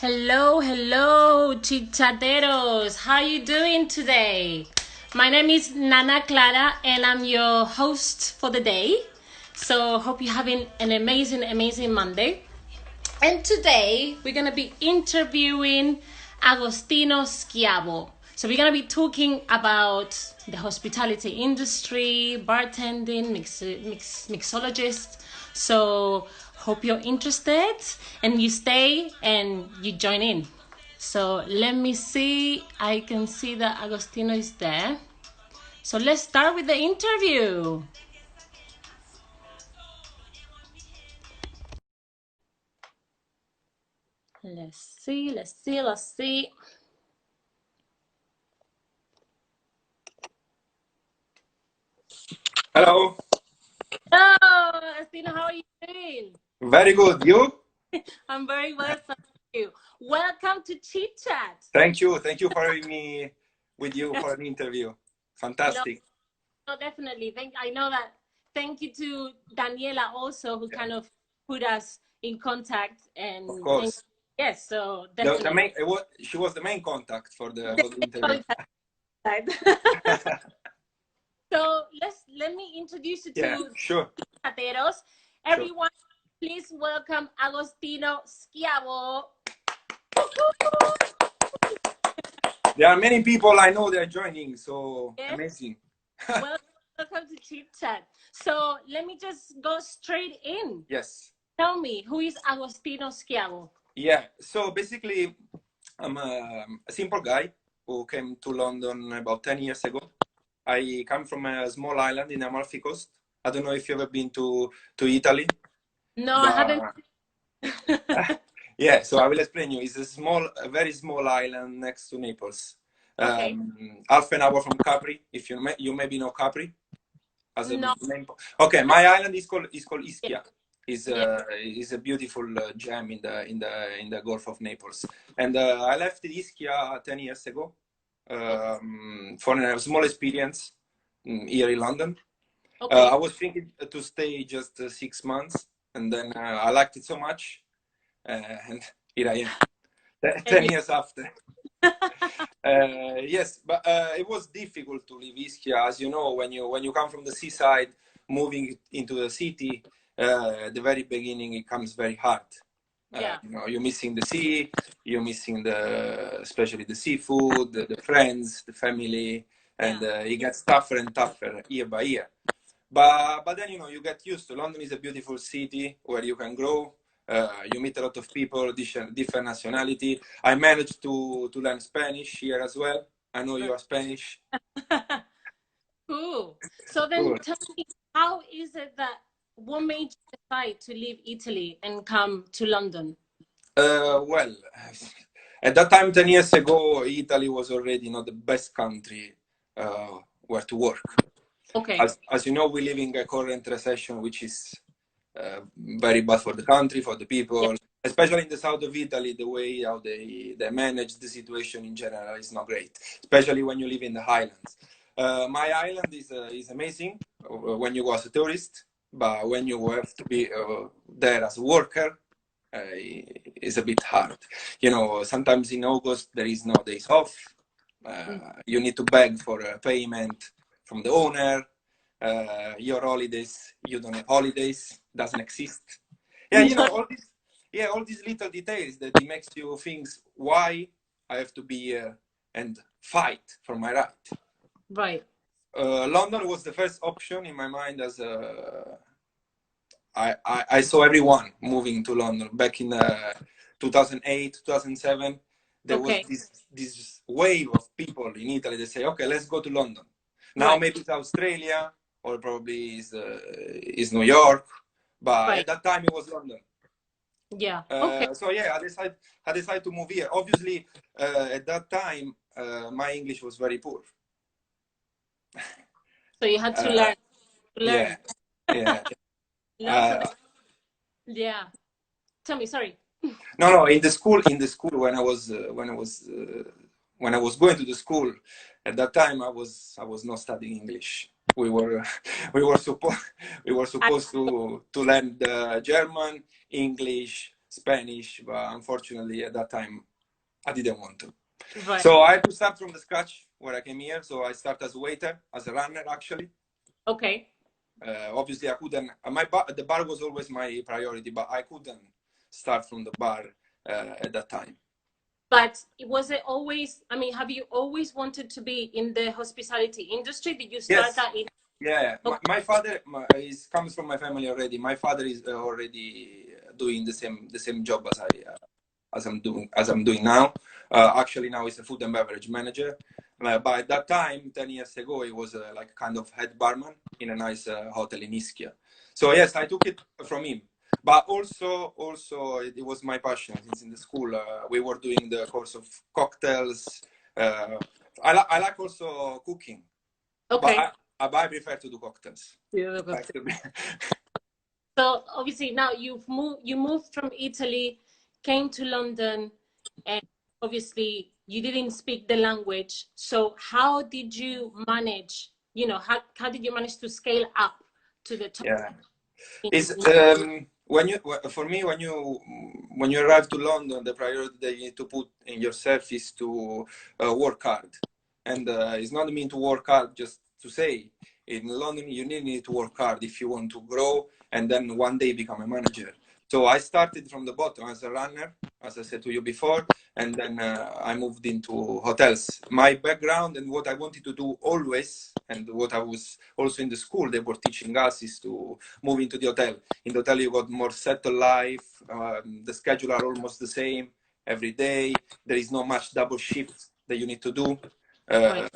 Hello, hello, chichateros. How are you doing today? My name is Nana Clara and I'm your host for the day. So hope you're having an amazing Monday. And today we're going to be interviewing Agostino Schiavo. So we're going to be talking about the hospitality industry, bartending, mixologist. So hope you're interested and you stay and you join in. So let me see. I can see that Agostino is there. So let's start with the interview. Let's see. Hello. Hello, Agostino, how are you doing? Very good. You? I'm very well, thank you. Welcome to Chit Chat. Thank you. Thank you for having me with you for an interview. No, Fantastic. no, definitely. I know that. Thank you to Daniela also, who kind of put us in contact Of and course. yes, so The definitely. main she was the main contact for the interview. So let me introduce you Yeah, to sure. Chateros. Sure. Everyone, please welcome Agostino Schiavo. There are many people I know they're joining, so Yes. amazing. Welcome to Chit Chat. So let me just go straight in. Yes. Tell me, who is Agostino Schiavo? Yeah. So basically, I'm a simple guy who came to London about 10 years ago. I come from a small island in the Amalfi Coast. I don't know if you've ever been to Italy. No, I haven't. But yeah, so I will explain you. It's a very small island next to Naples. Okay. Half an hour from Capri, if you maybe know Capri as a No. main. Okay, my island is called Yeah. Ischia. Yeah. Is a beautiful gem in the Gulf of Naples. And I left Ischia 10 years ago for a small experience here in London. Okay. I was thinking to stay just 6 months, and then I liked it so much, and here I am, 10 And years after. Yes, but it was difficult to leave Ischia, as you know, when you come from the seaside, moving into the city. At the very beginning, it comes very hard. yeah. You're missing the sea, you're missing especially the seafood, the friends, the family, and Yeah. it gets tougher and tougher year by year. But then you get used to. London is a beautiful city where you can grow. You meet a lot of people, different nationality. I managed to learn Spanish here as well. I know you are Spanish. Cool. So then Cool. tell me, how is it that what made you decide to leave Italy and come to London? Well, at that time, 10 years ago, Italy was already not the best country where to work. Okay. As you know, we live in a current recession, which is very bad for the country, for the Yeah. people, especially in the south of Italy. The way how they manage the situation in general is not great, especially when you live in the highlands. My island is amazing when you go as a tourist, but when you have to be there as a worker, it's a bit hard. Sometimes in August there is no days off. You need to beg for a payment from the owner. Your holidays, you don't have holidays, doesn't exist. Yeah, all these little details that it makes you think why I have to be here and fight for my right. Right. London was the first option in my mind as I saw everyone moving to London back in 2008, 2007. There was Okay. this wave of people in Italy that say, okay, let's go to London. Now Right. maybe it's Australia or probably is New York, but Right. at that time it was London. Yeah. Okay. So yeah, I decided to move here. Obviously, at that time my English was very poor. So you had to Uh, learn. yeah, yeah. Learn from Uh, yeah. Tell me, sorry. no, in the school when I was going to the school, at that time I was not studying English. We were we were supposed we were I, supposed to learn the German, English, Spanish, but unfortunately at that time I didn't want to. Right. So I had to start from the scratch where I came here. So I started as a waiter, as a runner actually. Okay. Obviously I couldn't, the bar was always my priority, but I couldn't start from the bar at that time. But was it always, I mean, have you always wanted to be in the hospitality industry? Did you start Yes. that in? Yeah, Okay. my father comes from my family already. My father is already doing the same job as I'm doing now. Actually, now he's a food and beverage manager. But at that time, 10 years ago, he was like kind of head barman in a nice hotel in Ischia. So yes, I took it from him. But also it was my passion since in the school we were doing the course of cocktails. I like also cooking. Okay. But I prefer to do cocktails. Yeah, so obviously now you moved from Italy, came to London, and obviously you didn't speak the language. So how did you manage, how did you manage to scale up to the top? Yeah. It's when you for me when you arrive to London, the priority that you need to put in yourself is to work hard, and it's not mean to work hard just to say. In London, you need to work hard if you want to grow and then one day become a manager. So I started from the bottom as a runner, as I said to you before, and then I moved into hotels. My background and what I wanted to do always, and what I was also in the school, they were teaching us is to move into the hotel. In the hotel, you got more settled life. The schedule are almost the same every day. There is not much double shift that you need to do. Right.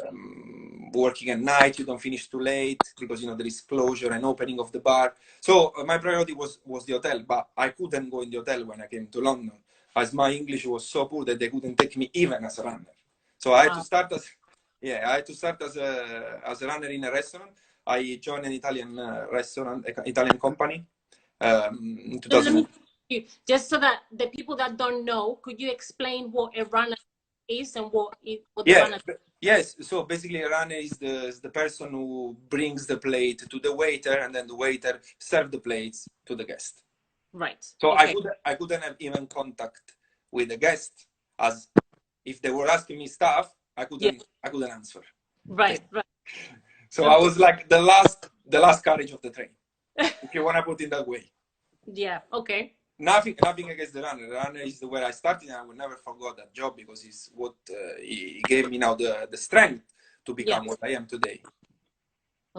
Working at night, you don't finish too late because there is closure and opening of the bar. So my priority was the hotel, but I couldn't go in the hotel when I came to London, as my English was so poor that they couldn't take me even as a runner. So I had to start as a runner in a restaurant. I joined an Italian restaurant, Italian company in So let 2000. me just so that the people that don't know, could you explain what a runner is and what the Yeah. runner? Yes. So basically, a runner is the person who brings the plate to the waiter, and then the waiter serves the plates to the guest. Right. So Okay. I couldn't have even contact with the guest, as if they were asking me stuff, I couldn't answer. Right. Right. So Okay. I was like the last carriage of the train, if you want to put it that way. Yeah. Okay. Nothing against the runner. The runner is where I started, and I will never forget that job because it's what he gave me now the strength to become what I am today.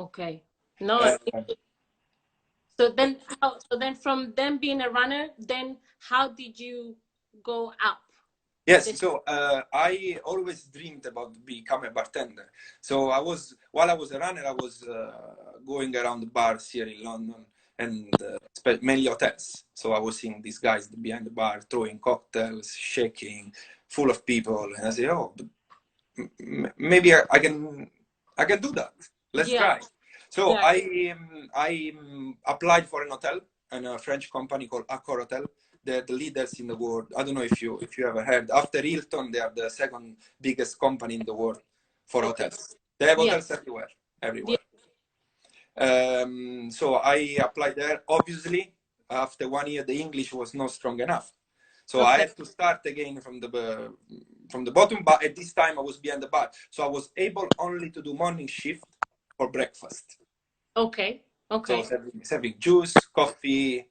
Okay. No. So then from them being a runner, then how did you go up? Yes, so I always dreamed about become a bartender. So while I was a runner, I was going around the bars here in London and mainly hotels. So I was seeing these guys behind the bar throwing cocktails, shaking, full of people, and I said, "Oh, maybe I can do that. Let's try." So I applied for an hotel and a French company called Accor Hotel. They're the leaders in the world. I don't know if you ever heard. After Hilton, they are the second biggest company in the world for hotels. They have hotels everywhere. So I applied there. Obviously, after 1 year, the English was not strong enough. So I had to start again from the bottom. But at this time, I was behind the bar, so I was able only to do morning shift for breakfast. Okay. So serving juice, coffee,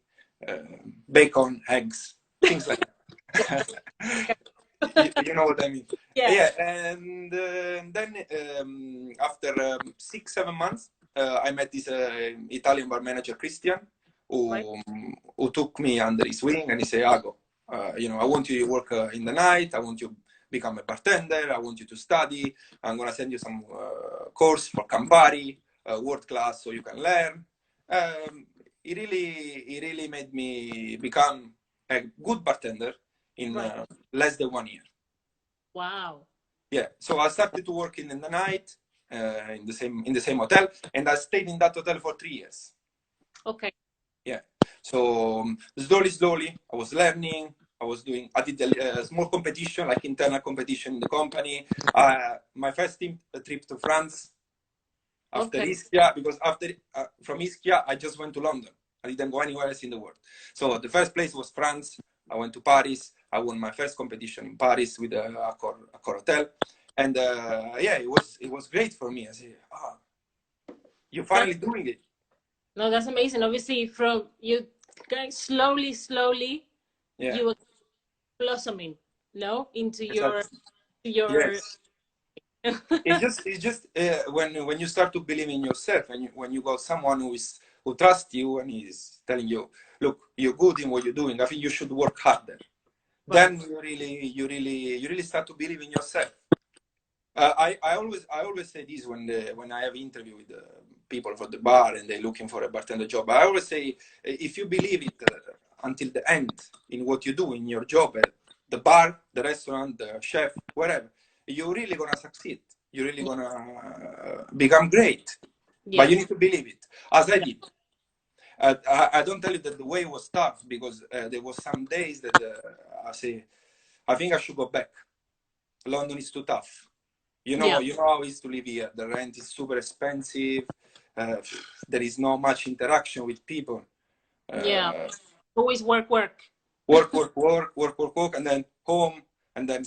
bacon, eggs, things like that. You know what I mean? Yeah. And then after 6-7 months, I met this Italian bar manager, Christian, who took me under his wing, and he said, "Ago, I want you to work in the night. I want you to become a bartender. I want you to study. I'm gonna send you some course for Campari, world class, so you can learn." He really made me become a good bartender in less than 1 year. Wow. Yeah. So I started to work in the night in the same hotel, and I stayed in that hotel for 3 years. Okay. Yeah. So slowly, I was learning. I did a small competition, like internal competition in the company. My first trip to France after Ischia, because from Ischia, I just went to London. I didn't go anywhere else in the world. So the first place was France, I went to Paris. I won my first competition in Paris with Accor Hotel, and yeah, it was great for me. I said, "Ah, you're finally doing it." No, that's amazing. Obviously, from you guys slowly, Yeah, you were blossoming, no, into exactly. your. Yes. It's just when you start to believe in yourself, and when you got someone who trusts you and is telling you, look, you're good in what you're doing. I think you should work harder. Right. Then you really start to believe in yourself. I always say this when I have interview with people for the bar and they're looking for a bartender job. I always say, if you believe it until the end in what you do in your job, the bar, the restaurant, the chef, wherever, you're really gonna succeed. You're really gonna become great. But Yeah. you need to believe it, as I did. I don't tell you that the way was tough, because there was some days that I say, I think I should go back. London is too tough. Yeah. You know how it is to live here. The rent is super expensive. Uh, there is not much interaction with people. Yeah. Uh, Always work. work, and then home, and then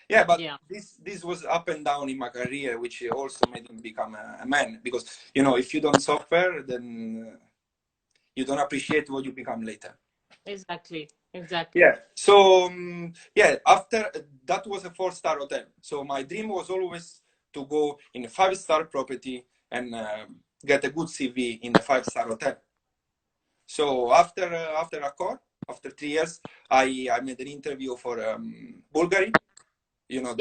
yeah. But Yeah. this was up and down in my career, which also made me become a man. Because if you don't suffer, then you don't appreciate what you become later. Exactly. Exactly. Yeah. So yeah, after that was a 4-star hotel. So my dream was always to go in a 5-star property and get a good CV in a 5-star hotel. So after Accor, after 3 years, I made an interview for Bulgari. Yeah.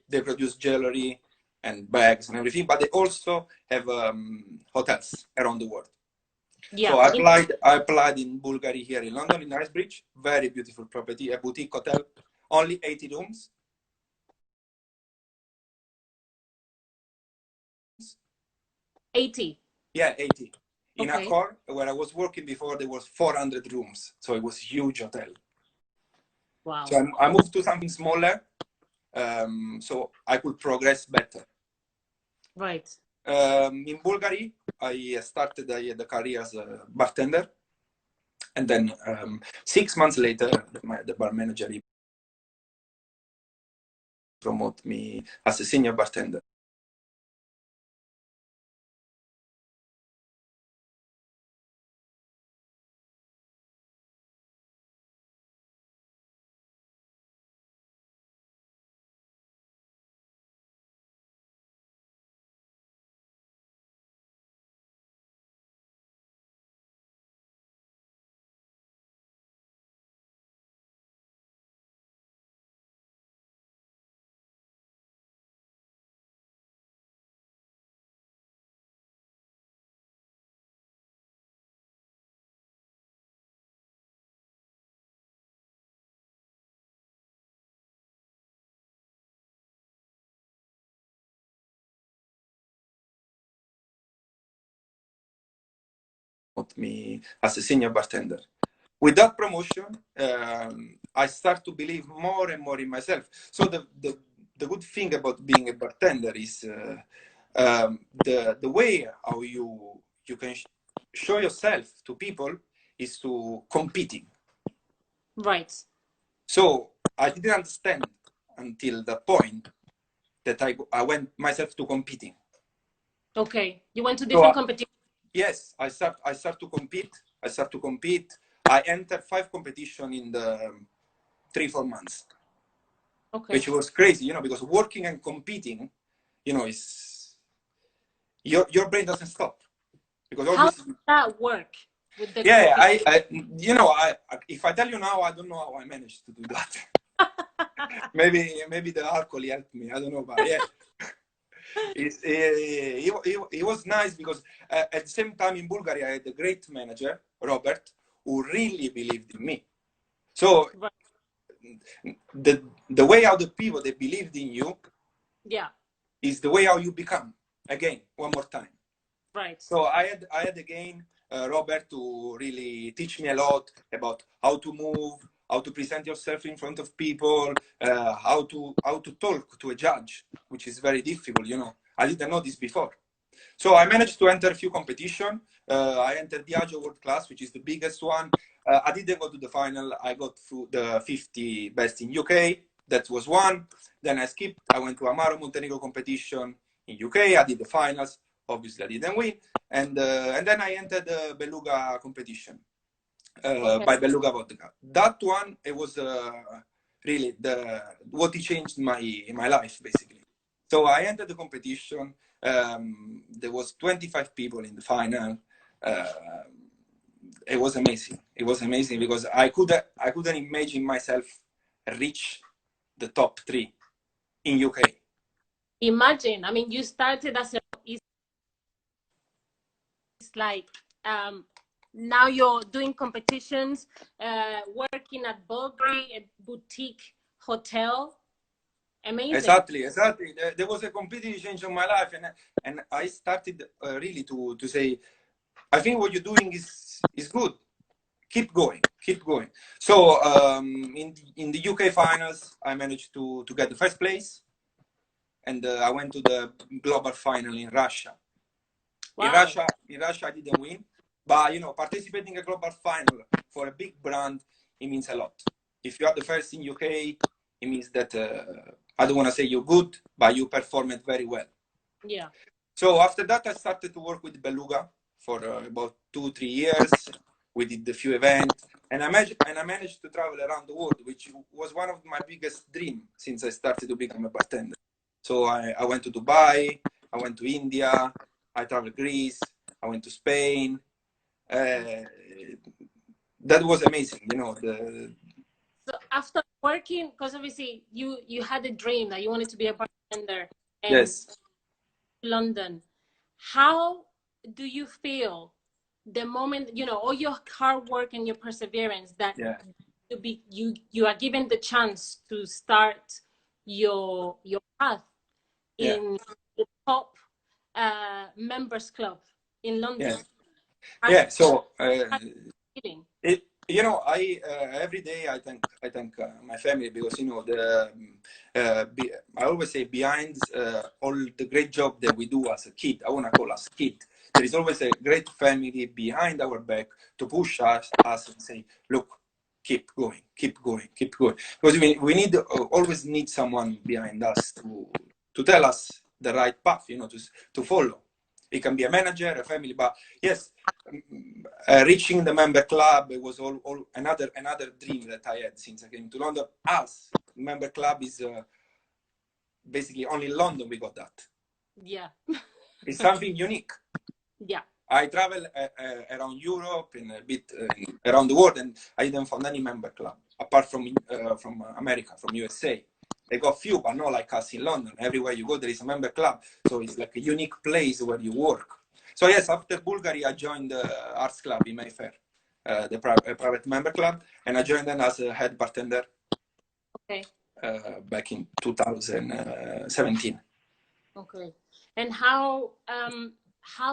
They produce jewelry and bags and everything, but they also have hotels around the world. Yeah. So I applied in Bulgari here in London, in Knightsbridge. Very beautiful property, a boutique hotel, only 80 rooms. 80. Yeah, 80. In Okay. Accor, where I was working before, there was 400 rooms. So it was a huge hotel. Wow. So I moved to something smaller, so I could progress better. Right. In Bulgari, I started the career as a bartender. And then 6 months later, the bar manager promoted me as a senior bartender. Me as a senior bartender. With that promotion, I start to believe more and more in myself. So the good thing about being a bartender is the way how you can show yourself to people is to competing. Right. So I didn't understand until the point that I went myself to competing. Okay. You went to So different competitions. yes, I start to compete. I entered 5 competition in the 3-4 months, Okay. which was crazy, because working and competing, is your brain doesn't stop, because How always. does that work with the Yeah, competition? if I tell you now, I don't know how I managed to do that. maybe the alcohol helped me. I don't know, but yeah. It was nice because at the same time in Bulgaria, I had a great manager, Robert, who really believed in me. So Right. the way how the people they believed in you Yeah. is the way how you become. Again, one more time. Right. So I had again Robert to really teach me a lot about how to move, how to present yourself in front of people, how to talk to a judge, which is very difficult. I didn't know this before. So I managed to enter a few competition. I entered Diageo World Class, which is the biggest one. I didn't go to the final. I got through the 50 best in UK. That was one. Then I skipped. I went to Amaro Montenegro competition in UK. I did the finals. Obviously, I didn't win. And then I entered the Beluga competition by Beluga Vodka. That one, it was really what changed my life, basically. So I entered the competition. There was 25 people in the final. It was amazing. It was amazing because I couldn't imagine myself reach the top 3 in UK. Imagine, I mean, you started as it's like now you're doing competitions, working at Bulgari, a boutique hotel. Amazing. Exactly. There was a completely change of my life, and I started really to say, I think what you're doing is good. Keep going. So in the UK finals, I managed to get the first place, and I went to the global final in Russia. Wow. In Russia, I didn't win, but participating in a global final for a big brand, it means a lot. If you are the first in UK, it means that I don't want to say you're good, but you performed very well. Yeah. So after that, I started to work with Beluga for about 2-3 years. We did a few events, and I managed to travel around the world, which was one of my biggest dreams since I started to become a bartender. So I went to Dubai, I went to India, I traveled Greece, I went to Spain. That was amazing, So after working, because obviously you had a dream that you wanted to be a bartender in yes. London. How do you feel the moment, all your hard work and your perseverance that you are given the chance to start your path in the top members club in London? So I every day I thank my family, because I always say behind all the great job that we do as a kid, I want to call us kid, there is always a great family behind our back to push us and say, look, keep going. Because we need always need someone behind us to tell us the right path, to follow. It can be a manager, a family, but yes, reaching the member club, it was all another dream that I had since I came to London. As member club is basically only in London we got that. Yeah. It's something unique. Yeah. I travel around Europe and a bit around the world, and I didn't find any member club apart from America, from USA. They got few, but not like us in London. Everywhere you go, there is a member club. So it's like a unique place where you work. So yes, after Bulgari, I joined the Arts Club in Mayfair, the private member club, and I joined them as a head bartender. Okay. Back in 2017. Okay. And how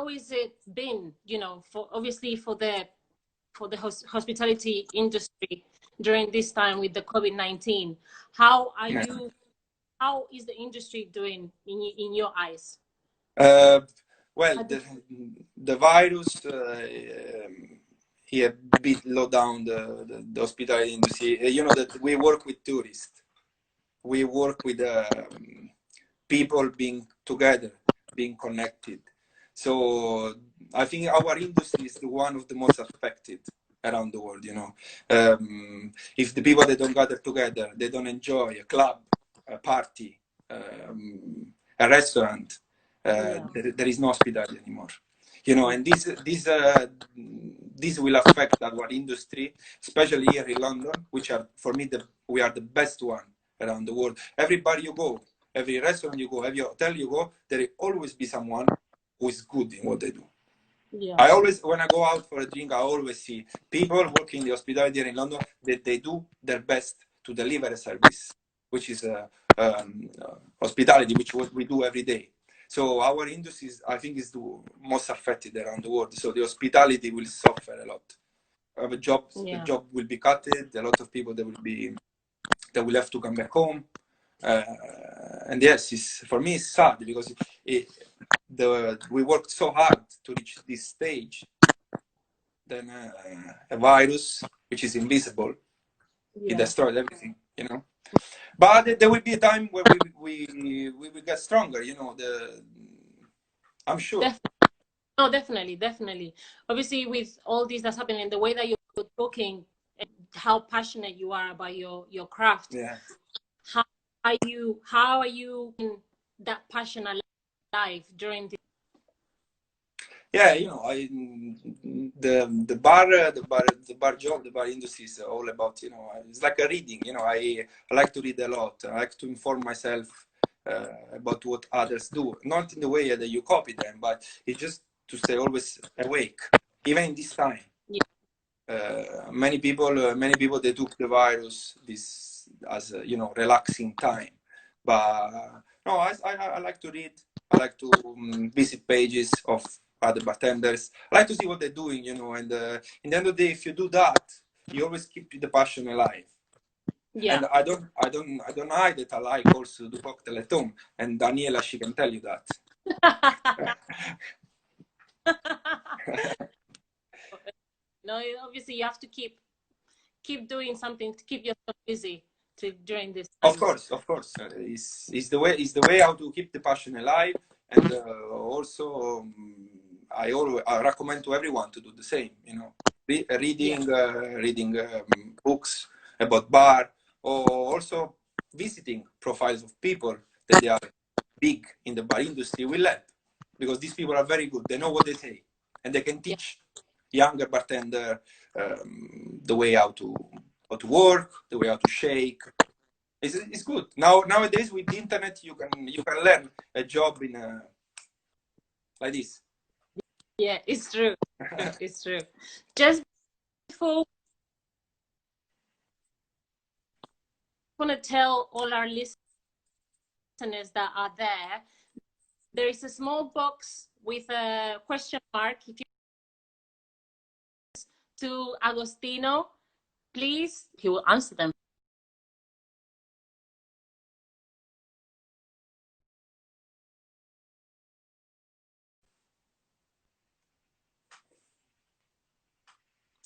is it been? For obviously for the hospitality industry during this time with the COVID-19. How is the industry doing in your eyes? Well, the virus here bit low down the hospitality industry. That we work with tourists. We work with people being together, being connected. So I think our industry is one of the most affected around the world. If the people that don't gather together, they don't enjoy a club, a party, a restaurant, there is no hospitality anymore. And this will affect our industry, especially here in London, which are, for me, we are the best one around the world. Everybody you go, every restaurant you go, every hotel you go, there will always be someone who is good in what they do. Yeah. When I go out for a drink, I always see people working in the hospitality here in London that they do their best to deliver a service, which is hospitality, which what we do every day. So our industry, I think, is the most affected around the world. So the hospitality will suffer a lot. The job will be cut. A lot of people that will have to come back home. And yes, for me it's sad because we worked so hard to reach this stage, than a virus which is invisible. Yeah. It destroys everything, you know. But there will be a time where we will get stronger, you know. I'm sure. No, definitely. Obviously, with all this that's happening, the way that you're talking, and how passionate you are about your craft. Yeah. How are you in that passion alive during this? Yeah, you know, the bar job, the bar industry is all about, you know, it's like a reading. You know, I like to read a lot. I like to inform myself about what others do, not in the way that you copy them, but it's just to stay always awake, even in this time. Yeah. Many people they took the virus this as a, you know, relaxing time, but no, I like to read. I like to visit pages of other bartenders. I like to see what they're doing, you know. And in the end of the day, if you do that, you always keep the passion alive. Yeah. And I don't hide that I like also to do cocktail at home. And Daniela, she can tell you that. No, obviously you have to keep doing something to keep yourself busy during this time. Of course. It's the way how to keep the passion alive. And also I recommend to everyone to do the same, you know, reading books about bar, or also visiting profiles of people that they are big in the bar industry will help, because these people are very good. They know what they say, and they can teach younger bartender the way how to work, the way how to shake. It's good. Nowadays with the internet, you can learn a job in like this. Yeah, it's true. It's true. Just before, I want to tell all our listeners that are there is a small box with a question mark. If you to Agostino, please, he will answer them.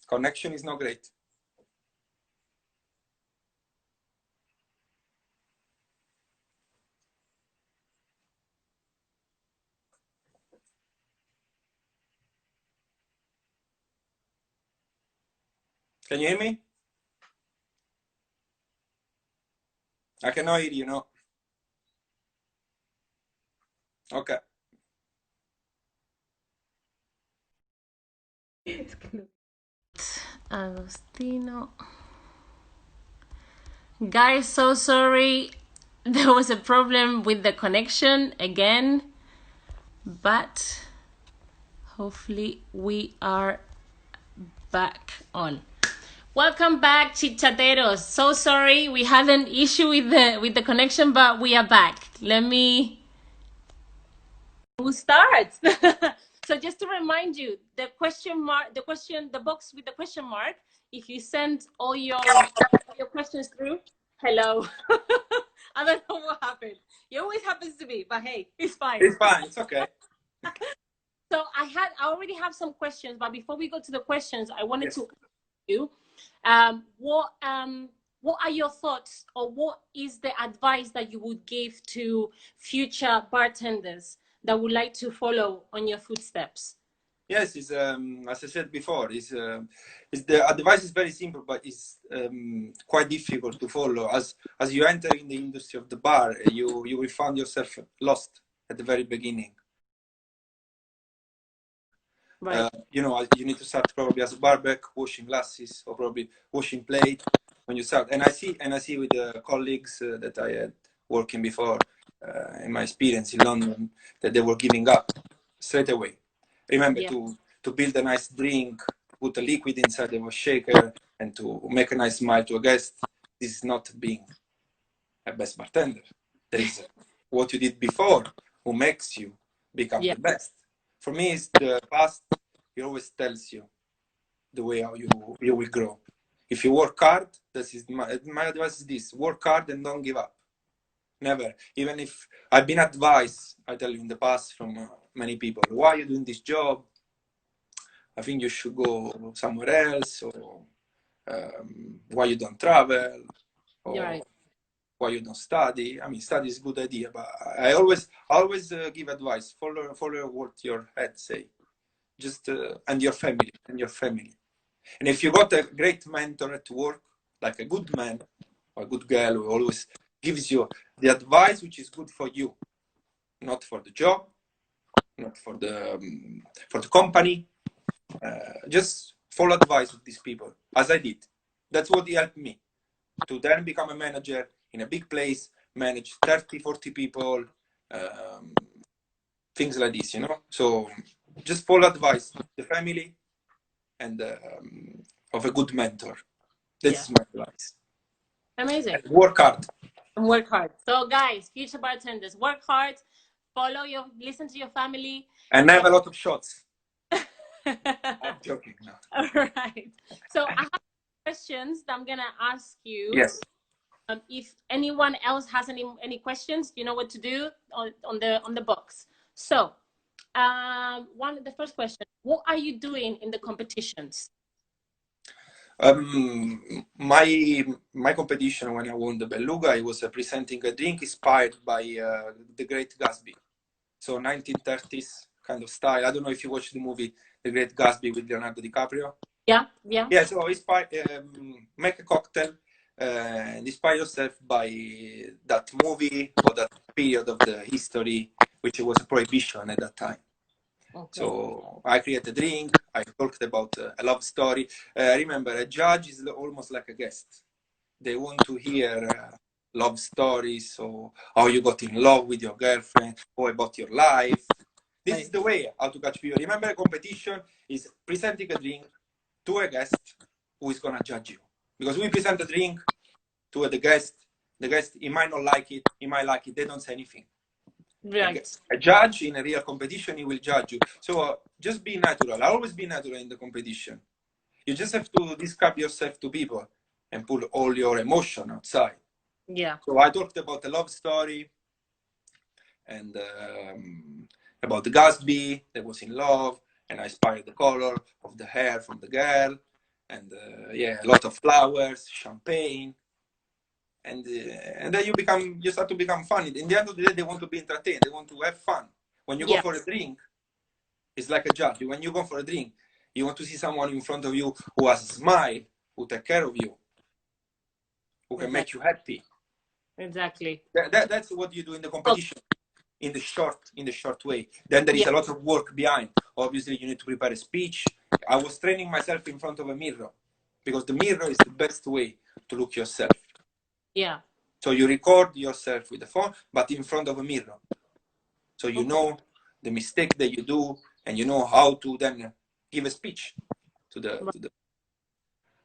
Connection is not great. Can you hear me? I cannot hear you, no. Okay. Agostino. Guys, so sorry. There was a problem with the connection again, but hopefully we are back on. Welcome back, chichateros. So sorry, we had an issue with the connection, but we are back. We'll start. So just to remind you, the box with the question mark, if you send all your questions through, hello. I don't know what happened. It always happens to me, but hey, it's fine. It's fine. It's okay. So I already have some questions, but before we go to the questions, I wanted to ask you, what are your thoughts, or what is the advice that you would give to future bartenders that would like to follow on your footsteps? Yes, it's as I said before, the advice is very simple, but it's quite difficult to follow. As you enter in the industry of the bar, you will find yourself lost at the very beginning. Right. You know, you need to start probably as a barback, washing glasses, or probably washing plate when you start. And I see with the colleagues that I had working before, in my experience in London, that they were giving up straight away. Remember, to build a nice drink, put a liquid inside of a shaker, and to make a nice smile to a guest, this is not being a best bartender. There is what you did before who makes you become the best. For me, it's the past. It always tells you the way how you will grow. If you work hard, this is my advice is this: work hard and don't give up. Never. Even if I've been advised, I tell you in the past from many people, why are you doing this job? I think you should go somewhere else, or why you don't travel, or right. why you don't study. I mean, study is a good idea, but I always give advice. Follow what your head say. Just and your family. And if you got a great mentor at work, like a good man or a good girl who always gives you the advice which is good for you, not for the job, not for the company. Just follow advice with these people, as I did. That's what helped me to then become a manager in a big place, manage 30, 40 people, things like this, you know? So just follow advice, the family, and of a good mentor. Yeah. That's my advice. Amazing. And work hard. And work hard. So guys, future bartenders, work hard, listen to your family. And have a lot of shots. I'm joking now. All right. So I have questions that I'm gonna ask you. Yes. If anyone else has any questions, you know what to do on the box. So, the first question: what are you doing in the competitions? My competition when I won the Beluga, I was presenting a drink inspired by the Great Gatsby. So 1930s kind of style. I don't know if you watched the movie The Great Gatsby with Leonardo DiCaprio. Yeah. Yeah, so make a cocktail and inspire yourself by that movie or that period of the history, which was a prohibition at that time. Okay. So I created a drink. I talked about a love story. Remember, a judge is almost like a guest. They want to hear love stories, or how you got in love with your girlfriend, or about your life. This is the way how to catch people. Remember, a competition is presenting a drink to a guest who is going to judge you. Because we present a drink to the guest, he might not like it, he might like it, they don't say anything. Right. A judge in a real competition, he will judge you. So just be natural. Always be natural in the competition. You just have to describe yourself to people and put all your emotion outside. Yeah. So I talked about the love story and about the Gatsby that was in love, and I inspired the color of the hair from the girl, and a lot of flowers, champagne, and then you start to become funny. In the end of the day, they want to be entertained. They want to have fun. When you go for a drink, it's like a judge. When you go for a drink, you want to see someone in front of you who has a smile, who take care of you, who can make you happy. Exactly. That's what you do in the competition. In the short way. Then there is a lot of work behind. Obviously, you need to prepare a speech. I was training myself in front of a mirror, because the mirror is the best way to look yourself. Yeah. So you record yourself with the phone, but in front of a mirror. So you know the mistake that you do, and you know how to then give a speech to the.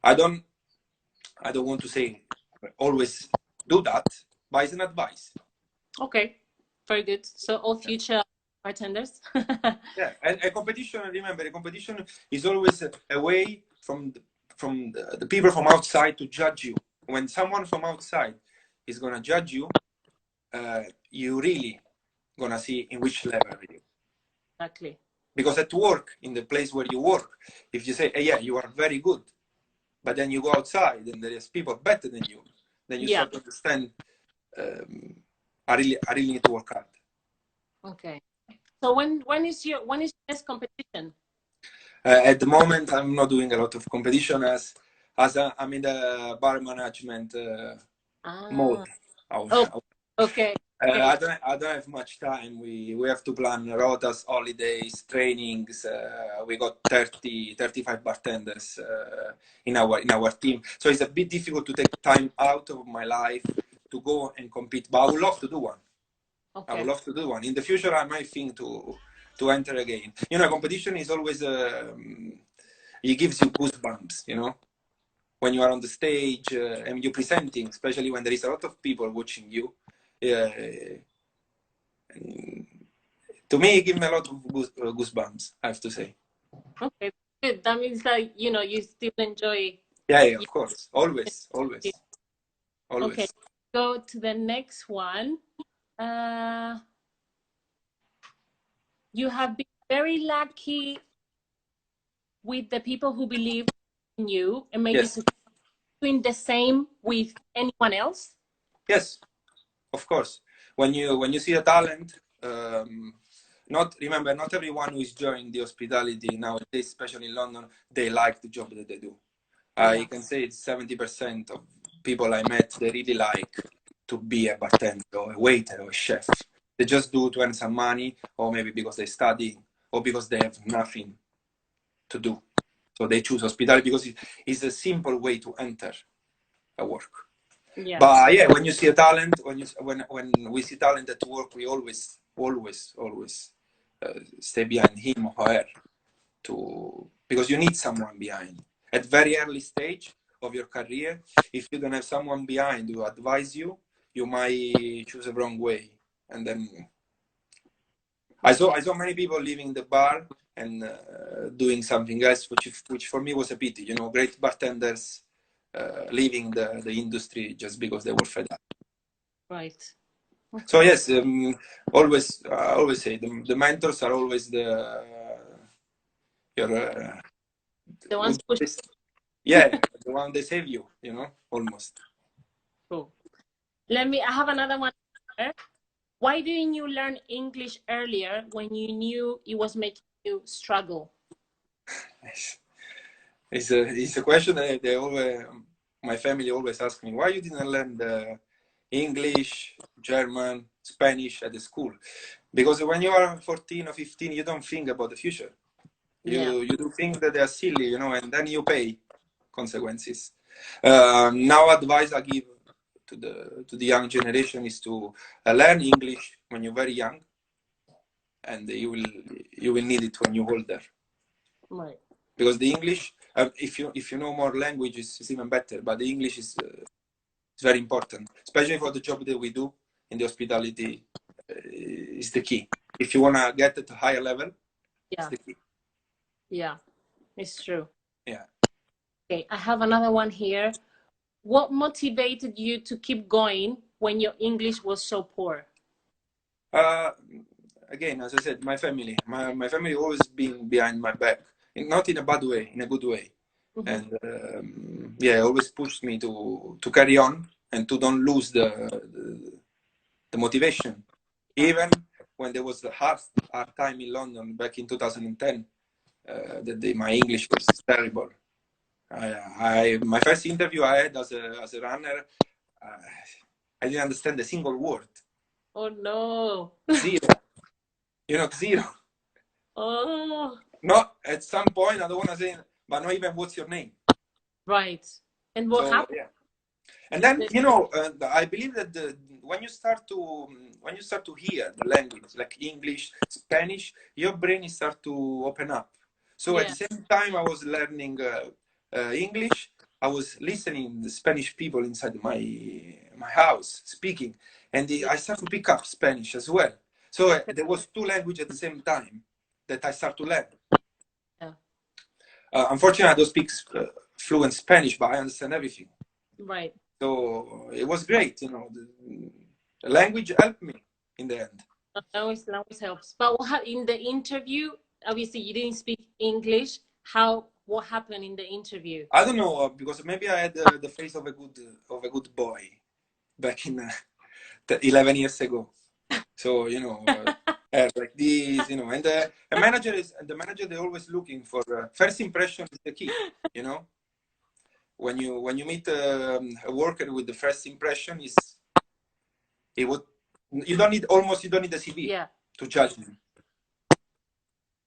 I don't want to say always do that, but it's an advice. Okay. Very good. So all future bartenders. Yeah, and a competition. Remember, a competition is always a way from the people from outside to judge you. When someone from outside is gonna judge you, you really gonna see in which level are you. Exactly. Because at work, in the place where you work, if you say, hey, yeah, you are very good, but then you go outside and there is people better than you, then you start to understand. I really need to work hard. Okay. So when is your next competition? At the moment, I'm not doing a lot of competition as I'm in the bar management mode. Okay. I don't have much time. We have to plan rotas, holidays, trainings. We got 35 bartenders in our team. So it's a bit difficult to take time out of my life to go and compete. But I would love to do one. Okay. I would love to do one. In the future, I might think to enter again. You know, competition is always it gives you goosebumps. You know, when you are on the stage and you're presenting, especially when there is a lot of people watching you. To me, it gives me a lot of goosebumps, I have to say. Okay, good. That means that you still enjoy. Yeah, of course, always. Okay, go to the next one. You have been very lucky with the people who believe in you and maybe Yes. doing the same with anyone else? Yes, of course. When you see a talent, not everyone who is joining the hospitality nowadays, especially in London, they like the job that they do. I can say it's 70% of people I met, they really like to be a bartender or a waiter or a chef. They just do to earn some money, or maybe because they study, or because they have nothing to do. So they choose hospitality because it's a simple way to enter a work. Yeah. But yeah, when you see a talent, when we see talent at work, we always stay behind him or her because you need someone behind. At very early stage of your career, if you don't have someone behind who advise you, you might choose a wrong way. And then I saw many people leaving the bar and doing something else, which for me was a pity. Great bartenders leaving the industry just because they were fed up. Right. Okay. So yes, always I always say the mentors are always your the ones push. yeah, the one they save you, almost. Cool. I have another one here. Why didn't you learn English earlier when you knew it was making you struggle? It's a question that my family always asks me. Why you didn't learn the English, German, Spanish at the school? Because when you are 14 or 15, you don't think about the future. You do think that they are silly, and then you pay consequences. Now, advice I give to the young generation is to learn English when you're very young, and you will need it when you're older. Right. Because the English, if you know more languages, it's even better. But the English is very important, especially for the job that we do in the hospitality. Is the key. If you wanna get at a higher level, it's the key. Yeah, it's true. Yeah. Okay, I have another one here. What motivated you to keep going when your English was so poor? Again, as I said, my family always been behind my back, not in a bad way, in a good way. Mm-hmm. And always pushed me to carry on and to don't lose the motivation. Even when there was a hard time in London back in 2010, my English was terrible. My first interview I had as a runner, I didn't understand a single word. Oh no! Zero. Zero. Oh. No, at some point I don't want to say, but not even what's your name. Right. And what happened? Yeah. And then I believe that when you start to hear the language like English, Spanish, your brain starts to open up. So at the same time I was learning English, I was listening to the Spanish people inside my house speaking, and I started to pick up Spanish as well. So there was two languages at the same time that I started to learn. Yeah. Unfortunately, I don't speak fluent Spanish, but I understand everything. Right. So it was great, the language helped me in the end. Language helps. But in the interview, obviously you didn't speak English. What happened in the interview? I don't know, because maybe I had the face of a good boy back in 11 years ago. So like this, and the manager they're always looking for first impression is the key. When you meet a worker with the first impression you don't need a CV to judge him.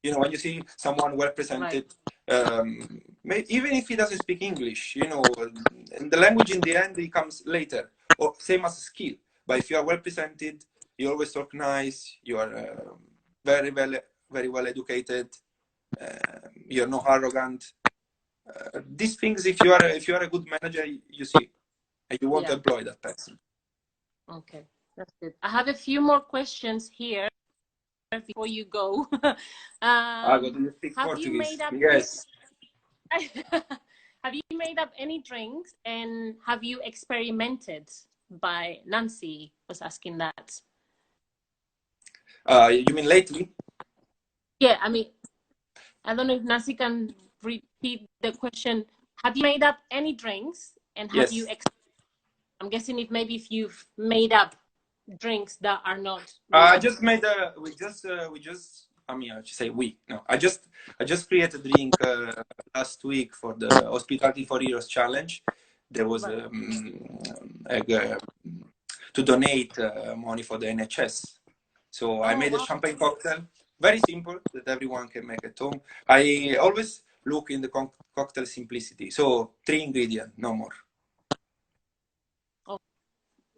When you see someone well presented, even if he doesn't speak English, and the language in the end it comes later, or same as a skill. But if you are well presented, you always talk nice, you are very well educated, you're not arrogant. These things, if you are a good manager, you see, and you want to employ that person. Okay, that's good. I have a few more questions here before you go. I got to speak Portuguese. Yes. Have you made up any drinks, and have you experimented? By Nancy was asking that. You mean lately? Yeah, I mean, I don't know if Nancy can repeat the question. Have you made up any drinks, and have Yes. you? I'm guessing if you've made up drinks that are not. I just made a. We just. I mean, I should say we. No, I just created a drink last week for the Hospitality for Heroes challenge. There was to donate money for the NHS. So I made a champagne cocktail, very simple, that everyone can make at home. I always look in the cocktail simplicity. So 3 ingredients, no more. Oh,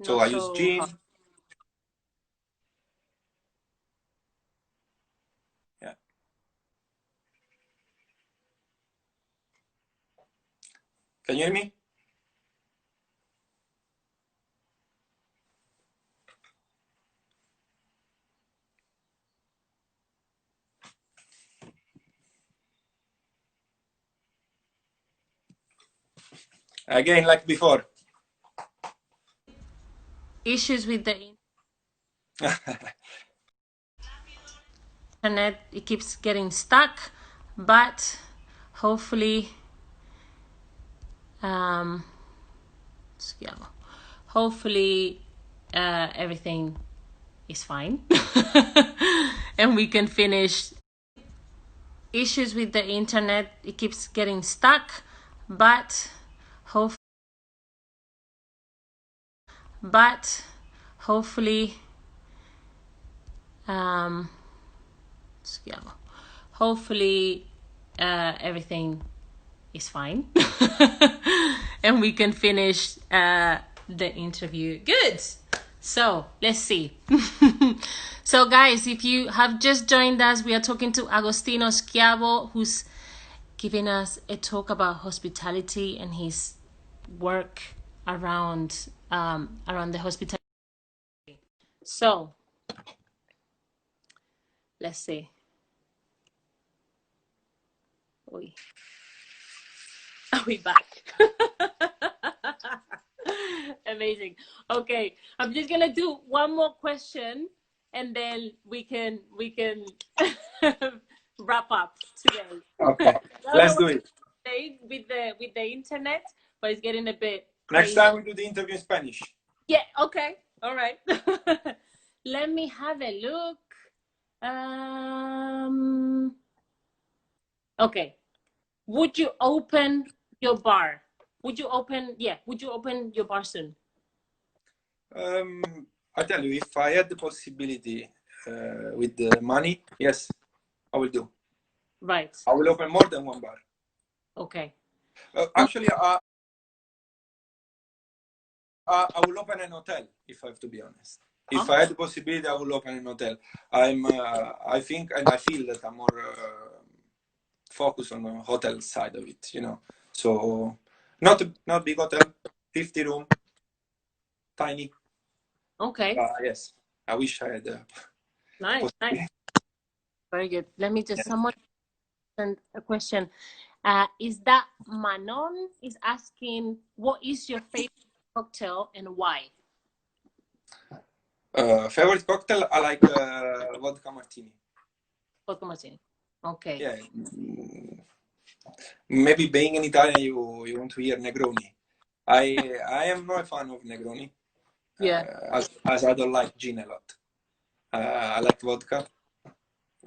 so I use gin. Hot. Yeah. Can you hear me? Again, like before. Issues with the internet, it keeps getting stuck, but hopefully hopefully everything is fine and we can finish. Issues with the internet, it keeps getting stuck, but hopefully hopefully everything is fine and we can finish the interview. Good. So let's see. So guys, if you have just joined us, we are talking to Agostino Schiavo, who's giving us a talk about hospitality and his work around the hospitality. So let's see. Are we back? Amazing. Okay, I'm just gonna do one more question, and then we can wrap up today. Okay, let's do it. With the internet, but it's getting a bit Next crazy. time we do the interview in Spanish. Yeah. Okay. All right. Let me have a look. Okay. Would you open your bar? Would you open your bar soon? I tell you, if I had the possibility with the money, yes, I will do. Right. I will open more than one bar. Okay. Actually, I will open an hotel, if I have to be honest. If I had the possibility, I will open an hotel. I think and I feel that I'm more focused on the hotel side of it, you know. So not big hotel, 50 room, tiny. Okay. Yes, I wish I had. Nice. Very good. Let me just someone send a question. Is that Manon is asking, what is your favorite cocktail and why? Favorite cocktail? I like vodka martini. Vodka martini. Okay. Yeah. Maybe being in Italian, you want to hear Negroni. I am not a fan of Negroni. Yeah. As I don't like gin a lot. I like vodka.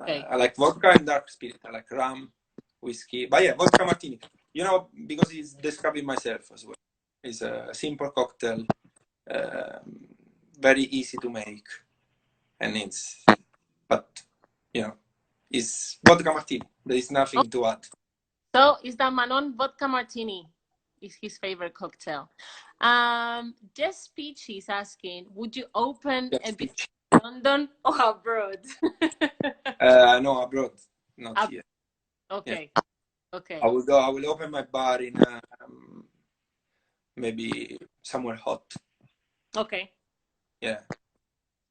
Okay. I like vodka and dark spirit. I like rum, whiskey. But yeah, vodka martini. You know, because it's describing myself as well. It's a simple cocktail, very easy to make, and it's vodka martini. There is nothing to add. So is that Manon vodka martini is his favorite cocktail. Just Peachy is asking, would you open a business in London or abroad? No, abroad, not here. Okay. Yeah. Okay. I will open my bar in maybe somewhere hot. Okay. Yeah,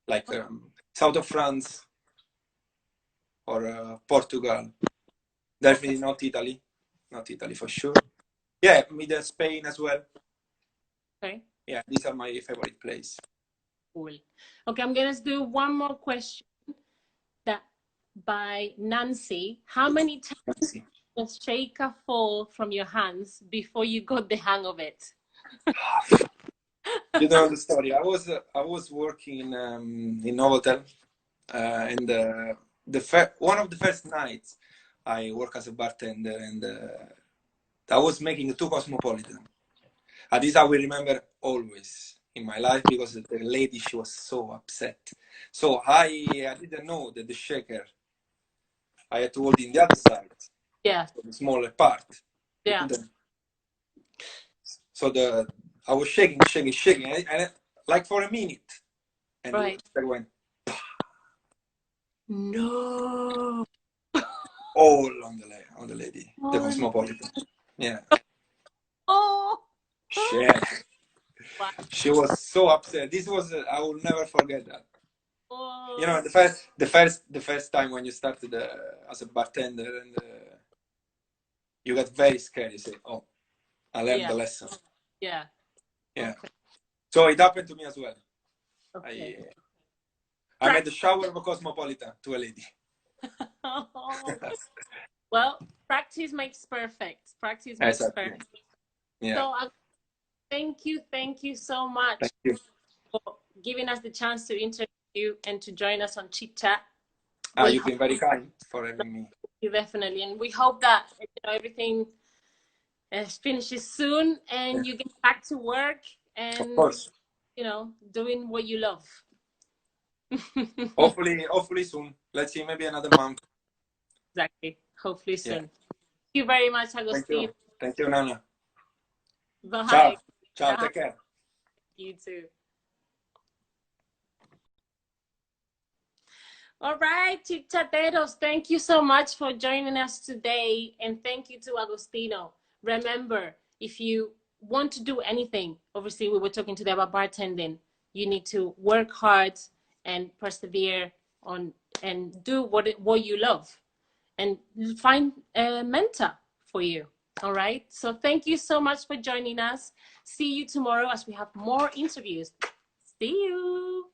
like south of France or Portugal. Definitely not Italy. Not Italy for sure. Yeah, middle Spain as well. Okay. Yeah, these are my favorite places. Cool. Okay, I'm gonna do one more question. That by Nancy. How many times the shaker fall from your hands before you got the hang of it? You know the story. I was working in Novotel, and one of the first nights I work as a bartender, and I was making two cosmopolitan. And this I will remember always in my life because the lady, she was so upset. So I didn't know that the shaker I had to hold in the other side, Yeah, so the smaller part. You yeah, couldn't. So I was shaking, and like for a minute, and the right. shaker went No. all on the lady, the Oh, cosmopolitan. Yeah, oh. Wow. she was so upset. This was I will never forget that. You know, Oh, the first time when you started as a bartender, and you get very scared. You say, "Oh, I learned yeah, the lesson." yeah. Yeah. Okay, So it happened to me as well. okay. I made the shower of a cosmopolitan to a lady. Oh, well, practice makes perfect. Practice makes Exactly. perfect. Yeah. So, thank you so much Thank you. for giving us the chance to interview you and to join us on Chit Chat. We You've hope been very kind for having me. you definitely, and we hope that everything finishes soon Yeah. and you get back to work Of and course. doing what you love. Hopefully soon. Let's see, maybe another month. Exactly. Hopefully Yeah. soon. Thank you very much, Thank Agostino. you. Thank you, Nana. Bye. Ciao. Ciao. Take care. You too. All right, chichateros, thank you so much for joining us today. And thank you to Agostino. Remember, if you want to do anything, obviously we were talking today about bartending, you need to work hard and persevere on and do what you love and find a mentor for you. All right. So thank you so much for joining us. See you tomorrow as we have more interviews. See you.